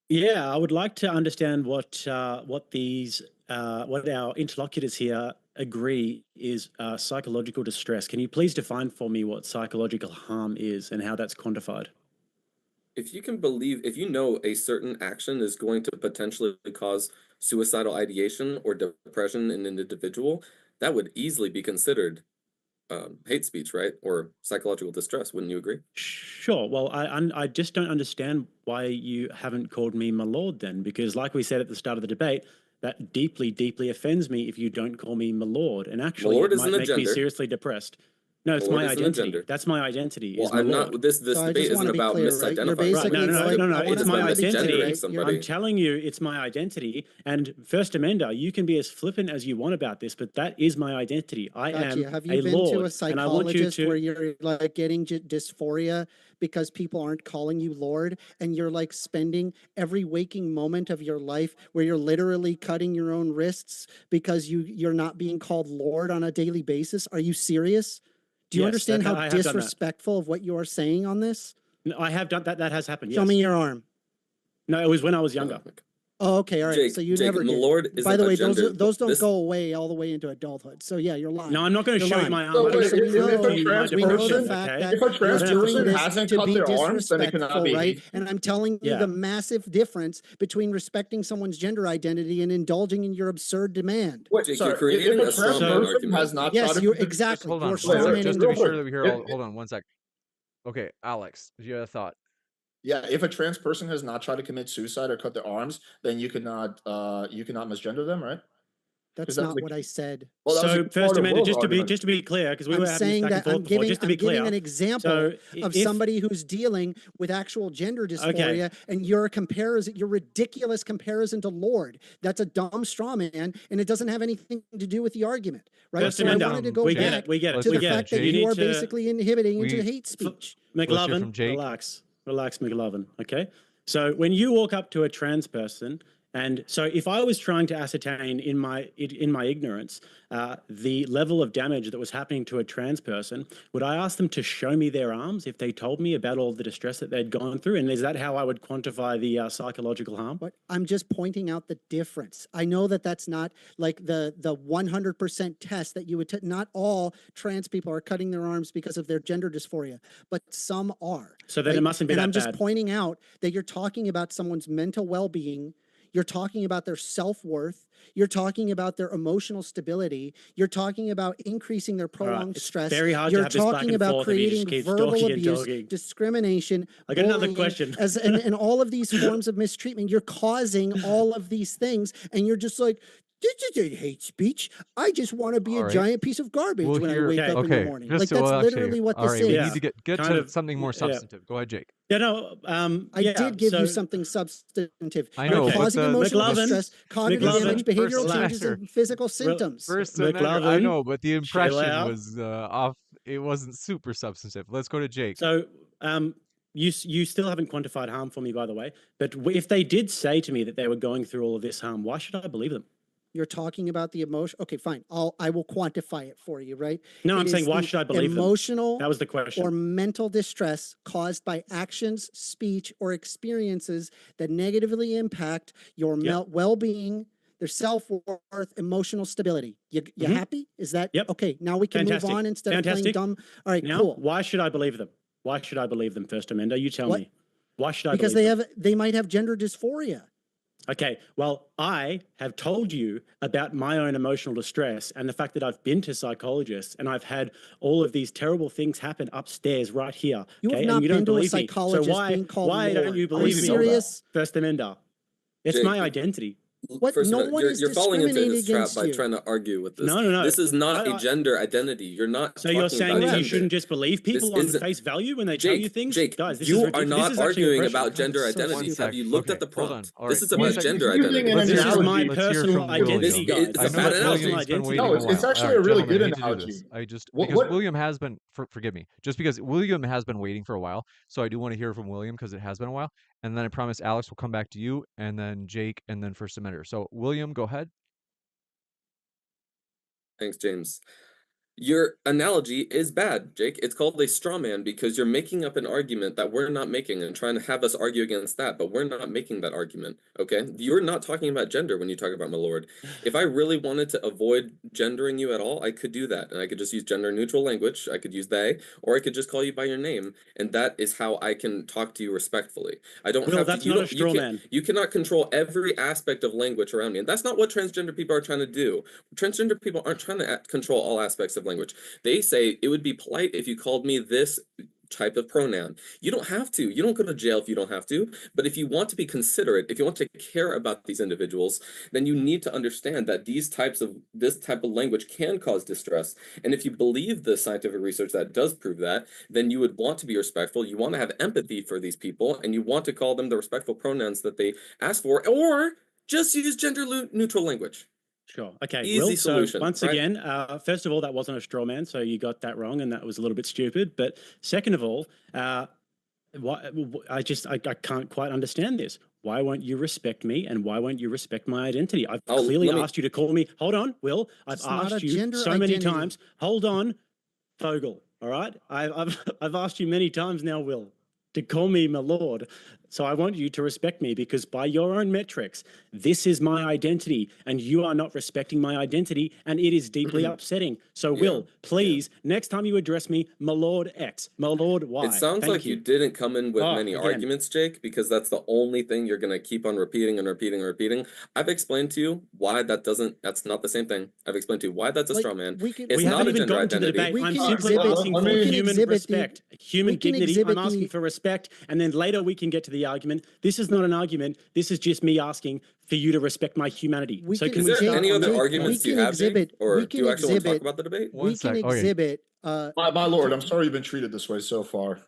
Yeah, I would like to understand what our interlocutors here agree is psychological distress. Can you please define for me what psychological harm is and how that's quantified? If you can believe, if you know a certain action is going to potentially cause suicidal ideation or depression in an individual, that would easily be considered hate speech, right? Or psychological distress. Wouldn't you agree? Sure. Well, I just don't understand why you haven't called me my lord then, because like we said at the start of the debate, that deeply, deeply offends me if you don't call me my lord. And actually, Malord it isn't might a make me gender. seriously depressed. No, it's Malord my isn't a identity. gender. That's my identity, Well, is my I'm lord. not. This So I debate just isn't want to be about clear, right? You're Right. No, basically no, misidentifying. no, like, no, no. I It want It's to is my be about able to be clear, misgendering identity. right? I'm somebody. telling you, it's my identity. And First Amender, you can be as flippant as you want about this, but that is my identity. I am Gotcha. Have you a been to a lord, and I want you psychologist where to. you're like getting dysphoria because people aren't calling you Lord, and you're like spending every waking moment of your life where you're literally cutting your own wrists because you're not being called Lord on a daily basis? Are you serious? Do you Yes, understand how I have done that. disrespectful of what you are saying on this? No, I have done that. That has happened. Show me Yes. your arm. No, it was when I was younger. Okay. Oh, okay, all right. So you Jake, never did. Malord By isn't the a way, those gender. those don't This go away all the way into adulthood. So yeah, you're No, lying. I'm not going to You're show you lying. my arm. So I don't wait, have So to if prove a to we you my trans know the depression. person, fact Okay. that if a you're trans I don't have to doing person prove. this hasn't to cut be their arms, then it cannot disrespectful, be right? hate And speech. I'm telling you the Yeah. massive difference between respecting someone's gender identity and indulging in your absurd demand. Wait, Jake, you're sorry, if creating a a straw trans man So, person argument. has not tried Yes, to you're commit, Just exactly. hold You're on, wait, hold on. wait, strawmanning Just to the real be quick. sure that we hear If, all. Hold on one sec. Okay, Alex, do you have a thought? yeah, if a trans person has not tried to commit suicide or cut their arms, then you cannot misgender them, right? Because That's that was not a what I said. well, that was a so key First part of Amendment, Will's argument. just to be clear, because we I'm were having this saying back and that forth before. Just to be I'm giving clear. an example So, of if somebody who's dealing with actual gender okay, dysphoria, and your ridiculous comparison to Lord. That's a dumb straw man, and it doesn't have anything to do with the argument, right? First Let's So hear I Amendment, wanted to from go we get Jake. it. back We get it. Let's to We hear the get from it. fact that You Jake. you need are to basically inhibiting into We hate speech. let's hear McLovin, from Jake. relax, McLovin. Okay. So when you walk up to a trans person, and so if I was trying to ascertain in my ignorance the level of damage that was happening to a trans person, would I ask them to show me their arms if they told me about all the distress that they'd gone through? And is that how I would quantify the psychological harm? But I'm just pointing out the difference. I know that that's not like the 100% test that you would not all trans people are cutting their arms because of their gender dysphoria, but some are. So then Right? it mustn't be And that I'm just bad. pointing out that you're talking about someone's mental well-being. You're talking about their self-worth. You're talking about their emotional stability. You're talking about increasing their All right. prolonged It's stress. very hard to You're have this back talking and about forth if he just creating keeps verbal talking and abuse, talking. discrimination, I got another bullying, question. and all of these forms of mistreatment. You're causing all of these things, and you're just like, this isn't hate speech. I just want to be All a right. giant piece of garbage We'll when I hear. wake Okay. up in the Okay. morning. Just Like to, that's well, actually, literally what all this right. We is. need to get Kind to of. something more Yeah. substantive. Go ahead, Jake. Yeah. No. I Yeah. did give you So something substantive. I You're know, okay, but causing emotional McLovin, distress, cognitive this damage, McLovin, first behavioral changes, relax. semester, and physical symptoms. first semester. I McLovin, know, but the chill impression out. was off. It wasn't super substantive. Let's go to Jake. So, you still haven't quantified harm for me, by the way. But if they did say to me that they were going through all of this harm, why should I believe them? You're talking about the emotion. Okay, fine. I will quantify it for you, right? No, I'm It saying is why the should I believe them? emotional That was the or question. mental distress caused by actions, speech, or experiences that negatively impact your Yep. well-being, their self-worth, emotional stability. You happy? Is that Yep. okay? Now we can move Fantastic. on instead of playing Fantastic. dumb. All right, Now, cool. why should I believe them? Why should I believe them, First Amender? You tell What? me. Why should I Because believe them? they might have gender dysphoria. Okay, well, I have told you about my own emotional distress and the fact that I've been to psychologists and I've had all of these terrible things happen upstairs right here. You have Okay, and not you don't been to a believe me. So psychologist being called why don't Lord. you Are you believe me, serious? First Amender? It's Jake, my identity. What? first of No all, one is you're falling into discriminating his trap against by you. trying to argue with this. No, no, no. This is not a I, gender identity. You're not so you're talking saying about that you Correct. shouldn't gender. just believe This people on isn't face value when they tell you Jake. things? Jake, Guys, this is you are ridiculous. This not is actually arguing oppression. about gender God, it's so identity. stupid. Have you looked Okay, at the hold on. prompt? All This right. is One about sec. gender He's using identity. an This is my analogy. Let's hear personal from identity, William. guys. It's I a It's know my bad that personal analogy. William's been identity. waiting No, a it's while. All actually a right, really gentlemen, I good need to do this. analogy. I just What because what William has been forgive me, just because William has been waiting for a while, so I do want to hear from William because it has been a while. And then I promise Alex will come back to you, and then Jake, and then First Emitter. So William, go ahead. Thanks, James. Your analogy is bad, Jake. It's called a straw man because you're making up an argument that we're not making and trying to have us argue against that, but we're not making that argument, okay? You're not talking about gender when you talk about my lord. If I really wanted to avoid gendering you at all, I could do that, and I could just use gender neutral language. I could use they, or I could just call you by your name, and that is how I can talk to you respectfully. I don't Will, have that's to. You not a don't. straw man. You cannot control every aspect of language around me, and that's not what transgender people are trying to do. Transgender people aren't trying to control all aspects of language. They say it would be polite if you called me this type of pronoun. You don't have to. You don't go to jail if you don't have to. But if you want to be considerate, if you want to care about these individuals, then you need to understand that this type of language can cause distress. And if you believe the scientific research that does prove that, then you would want to be respectful. You want to have empathy for these people, and you want to call them the respectful pronouns that they ask for, or just use gender neutral language. Sure. Okay. Easy Will, solution, so once right? again, first of all, that wasn't a straw man, so you got that wrong, and that was a little bit stupid. But second of all, I can't quite understand this. Why won't you respect me, and why won't you respect my identity? I've clearly asked you to call me. Hold on, Will. I've asked you so many times. Hold on, Fogel. All right. I've asked you many times now, Will, to call me my lord. So I want you to respect me because by your own metrics, this is my identity and you are not respecting my identity and it is deeply upsetting. So Will, please, next time you address me, my lord X, my lord Y. It sounds like you didn't come in with many arguments, Jake, because that's the only thing you're going to keep on repeating and repeating and repeating. I've explained to you why that's not the same thing. I've explained to you why that's a straw man. It's We not haven't a even gender gotten to the identity. debate. I'm simply asking for human respect, human dignity. I'm asking for respect. And then later we can get to the argument. This is not an argument. This is just me asking for you to respect my humanity. So can we Is there start any on other that? arguments you have, Jake? Or do you actually want to talk about the debate? We can exhibit. My lord, I'm sorry you've been treated this way so far.